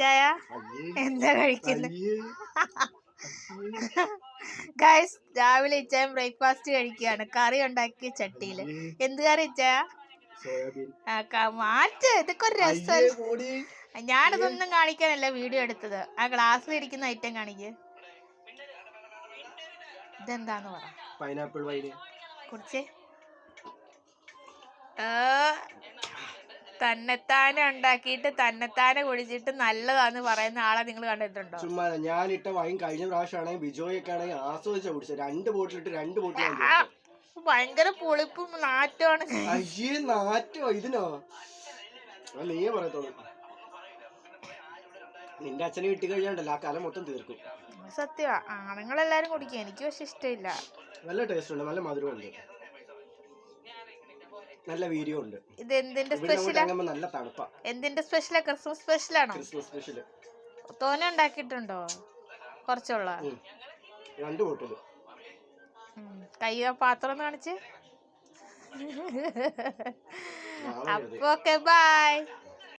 ചായ എന്താ കഴിക്കുന്നത്? ഗൈസ്, രാവിലെ ഇച്ചായ ബ്രേക്ക്ഫാസ്റ്റ് കഴിക്കുകയാണ്. കറി ഉണ്ടാക്കിയ ചട്ടിയില്. എന്ത് കറി ഇച്ചായ? മാറ്റ്, ഇതൊക്കെ ഒരു രസം. ഞാനിതൊന്നും കാണിക്കാനല്ല വീഡിയോ എടുത്തത്. ആ ഗ്ലാസ്സിൽ ഇരിക്കുന്ന ഐറ്റം കാണിക്ക്. ഇതെന്താന്ന് പറ. Pineapple wine കുടിച്ചേ. തന്നെത്താനെ ഉണ്ടാക്കിയിട്ട് തന്നെത്താനെ കുടിച്ചിട്ട് നല്ലതാന്ന് പറയുന്ന ആളെ നിങ്ങൾ കണ്ടിട്ടുണ്ടോ? ചുമ്മാ ഞാനിട്ട വൈൻ കഴിഞ്ഞ പ്രാവശ്യമാണെങ്കിൽ ബിജോയൊക്കെ ആണെങ്കിൽ ആസ്വദിച്ചാ കുടിച്ചത്. 2 ബോട്ടിലിട്ട് 2 ബോട്ടിൽ ഭയങ്കര പുളിപ്പും നാറ്റമാണ്. അയ്യേ, നാറ്റോ ഇതിനോ? നീയേ പറയത്തോളൂ. നിന്റെ അച്ഛനെ കിട്ടി കഴിഞ്ഞാണ്ടല്ലോ ആ കല മൊത്തം തീർക്കും. സത്യമാ, ആണുങ്ങളെല്ലാരും കുടിക്കും. എനിക്ക് പക്ഷെ ഇഷ്ടമില്ല. നല്ല ടേസ്റ്റ് ഉണ്ട്, നല്ല മധുരം ഉണ്ട്, നല്ല വീര്യം ഉണ്ട്. ഇത് എന്തിന്റെ സ്പെഷ്യലാ? നല്ല തണുപ്പാ. എന്തിന്റെ സ്പെഷ്യലാ? ക്രിസ്മസ് സ്പെഷ്യലാണോ? Christmas special. തോനെ ഉണ്ടാക്കിയിട്ടുണ്ടോ? കുറച്ചുള്ള 2 ബോട്ടില്. കൈ പാത്രം കാണിച്ച്. അപ്പൊ ഓക്കെ, ബൈ.